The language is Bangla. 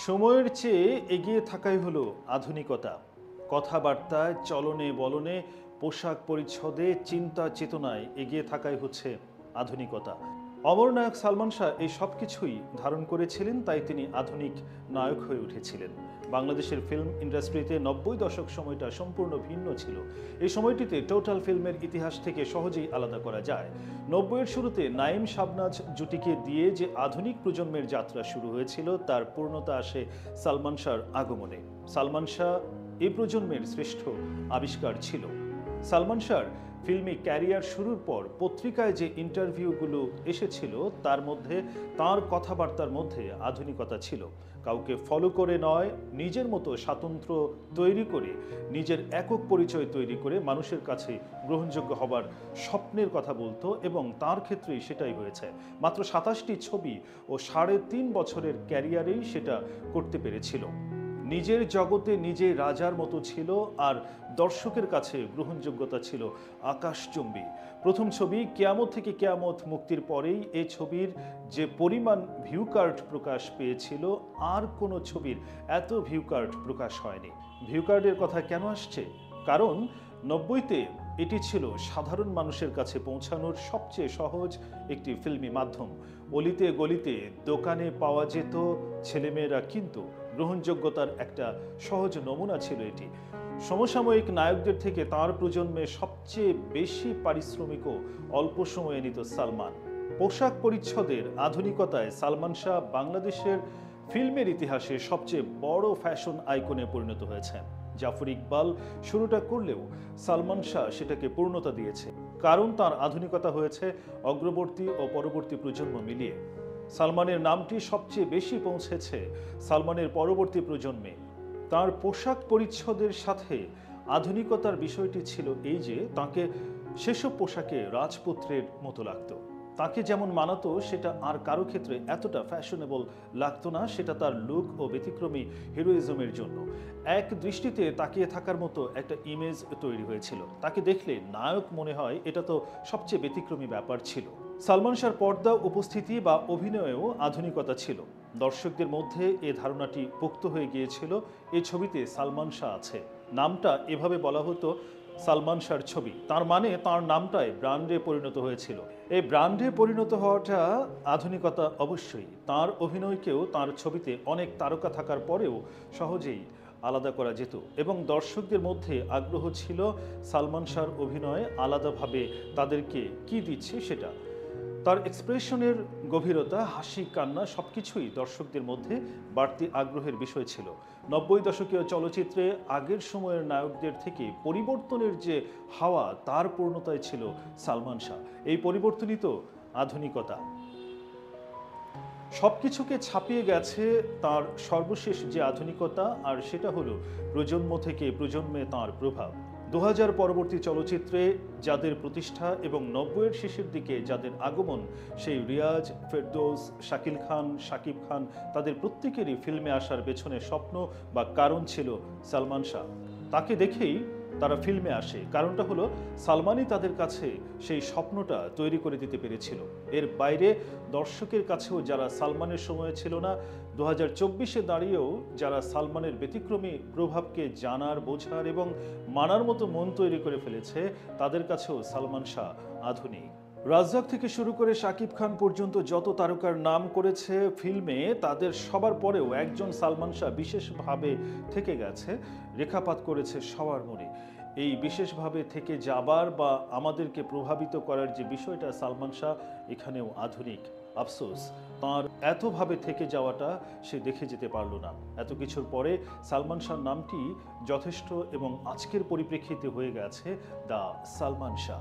সময়ের চেয়ে এগিয়ে থাকাই হলো আধুনিকতা। কথাবার্তায়, চলনে বলনে, পোশাক পরিচ্ছদে, চিন্তা চেতনায় এগিয়ে থাকাই হচ্ছে আধুনিকতা। অমর নায়ক সালমান শাহ এই সব কিছুই ধারণ করেছিলেন, তাই তিনি আধুনিক নায়ক হয়ে উঠেছিলেন। বাংলাদেশের ফিল্ম ইন্ডাস্ট্রিতে ৯০ দশক সময়টা সম্পূর্ণ ভিন্ন ছিল। এই সময়টিতে টোটাল ফিল্মের ইতিহাস থেকে সহজেই আলাদা করা যায়। ৯০-এর শুরুতে নাঈম শাবনাজ জুটিকে দিয়ে যে আধুনিক প্রজন্মের যাত্রা শুরু হয়েছিল, তার পূর্ণতা আসে সালমান শাহর আগমনে। সালমান শাহ এই প্রজন্মের শ্রেষ্ঠ আবিষ্কার ছিল। সালমান শাহর ফিল্মি ক্যারিয়ার শুরুর পর পত্রিকায় যে ইন্টারভিউগুলো এসেছিল, তার মধ্যে তার কথাবার্তার মধ্যে আধুনিকতা ছিল। কাউকে ফলো করে নয়, নিজের মতো স্বাতন্ত্র্য তৈরি করে, নিজের একক পরিচয় তৈরি করে মানুষের কাছে গ্রহণযোগ্য হবার স্বপ্নের কথা বলতো, এবং তার ক্ষেত্রেই সেটাই হয়েছে। মাত্র ২৭টি ছবি ও ৩.৫ বছরের ক্যারিয়ারেই সেটা করতে পেরেছিল। নিজের জগতে নিজে রাজার মতো ছিল, আর দর্শকের কাছে গ্রহণযোগ্যতা ছিল আকাশচুম্বী। প্রথম ছবি কিয়ামত থেকে কিয়ামত মুক্তির পরেই এই ছবির যে পরিমাণ ভিউ কার্ড প্রকাশ পেয়েছিল, আর কোনো ছবির এত ভিউ কার্ড প্রকাশ হয়নি। ভিউ কার্ডের কথা কেন আসছে? কারণ ৯০-তে এটি ছিল সাধারণ মানুষের কাছে পৌঁছানোর সবচেয়ে সহজ একটি ফিল্মি মাধ্যম। অলিতে গলিতে, দোকানে পাওয়া যেত, ছেলেমেয়েরা কিন্তু গ্রহণযোগ্যতার একটা সহজ নমুনা ছিল এটি। সমসাময়িক নায়কদের থেকে তার প্রজন্মে সবচেয়ে বেশি পারিশ্রমিকও অল্প সময়ে নিত সালমান। পোশাক পরিচ্ছদের আধুনিকতায় সালমান শাহ বাংলাদেশের ফিল্মের ইতিহাসে সবচেয়ে বড় ফ্যাশন আইকনে পরিণত হয়েছেন। জাফর ইকবাল শুরুটা করলেও সালমান শাহ সেটাকে পূর্ণতা দিয়েছে, কারণ তার আধুনিকতা হয়েছে অগ্রবর্তী ও পরবর্তী প্রজন্ম মিলিয়ে। সালমানের নামটি সবচেয়ে বেশি পৌঁছেছে সালমানের পরবর্তী প্রজন্মে। তার পোশাক পরিচ্ছদের সাথে আধুনিকতার বিষয়টি ছিল এই যে, তাকে সেসব পোশাকে রাজপুত্রের মতো লাগতো। তাকে যেমন মানাতো, সেটা আর কারো ক্ষেত্রে এতটা ফ্যাশনেবল লাগতো না। সেটা তার লুক ও ব্যতিক্রমী হিরোইজমের জন্য এক দৃষ্টিতে তাকিয়ে থাকার মতো একটা ইমেজ তৈরি হয়েছিল। তাকে দেখলে নায়ক মনে হয়, এটা তো সবচেয়ে ব্যতিক্রমী ব্যাপার ছিল। সালমান শাহর পর্দা উপস্থিতি বা অভিনয়েও আধুনিকতা ছিল। দর্শকদের মধ্যে এ ধারণাটি পোক্ত হয়ে গিয়েছিল, এই ছবিতে সালমান শাহ আছে। নামটা এভাবে বলা হতো সালমান শাহর ছবি, তার মানে তার নামটাই ব্র্যান্ডে পরিণত হয়েছিল। এই ব্র্যান্ডে পরিণত হওয়াটা আধুনিকতা অবশ্যই। তার অভিনয়কেও তার ছবিতে অনেক তারকা থাকার পরেও সহজেই আলাদা করা যেত, এবং দর্শকদের মধ্যে আগ্রহ ছিল সালমান শাহর অভিনয় আলাদাভাবে তাদেরকে কি দিচ্ছে সেটা। তার এক্সপ্রেশনের গভীরতা, হাসি, কান্না সবকিছুই দর্শকদের মধ্যে বাড়তি আগ্রহের বিষয় ছিল। ৯০ দশকীয় চলচ্চিত্রে আগের সময়ের নায়কদের থেকে পরিবর্তনের যে হাওয়া, তার পূর্ণতায় ছিল সালমান শাহ। এই পরিবর্তনই তো আধুনিকতা। সবকিছুকে ছাপিয়ে গেছে তার সর্বশেষ যে আধুনিকতা, আর সেটা হলো প্রজন্ম থেকে প্রজন্মে তার প্রভাব। ২০০০ পরবর্তী চলচ্চিত্রে যাদের প্রতিষ্ঠা এবং ৯০-এর শেষের দিকে যাদের আগমন, সেই রিয়াজ, ফেরদৌস, শাকিল খান, শাকিব খান, তাদের প্রত্যেকেরই ফিল্মে আসার পেছনে স্বপ্ন বা কারণ ছিল সালমান শাহ। তাকে দেখেই তারা ফিল্মে আসে। কারণটা হলো সালমানই তাদের কাছে সেই স্বপ্নটা তৈরি করে দিতে পেরেছিল। এর বাইরে দর্শকের কাছেও যারা সালমানের সময়ে ছিল না, ২০২৪-এ দাঁড়িয়েও যারা সালমানের ব্যতিক্রমী প্রভাবকে জানার, বোঝার এবং মানার মতো মন তৈরি করে ফেলেছে, তাদের কাছেও সালমান শাহ আধুনিক। রাজ্জাক থেকে শুরু করে শাকিব খান পর্যন্ত যত তারকার নাম করেছে ফিল্মে, তাদের সবার পরেও একজন সালমান শাহ বিশেষভাবে থেকে গেছে, রেখাপাত করেছে সবার মনে। এই বিশেষভাবে থেকে যাবার বা আমাদেরকে প্রভাবিত করার যে বিষয়টা, সালমান শাহ এখানেও আধুনিক। আফসোস, তাঁর এতভাবে থেকে যাওয়াটা সে দেখে যেতে পারল না। এত কিছুর পরে সালমান শাহ নামটি যথেষ্ট, এবং আজকের পরিপ্রেক্ষিতে হয়ে গেছে দ্য সালমান শাহ।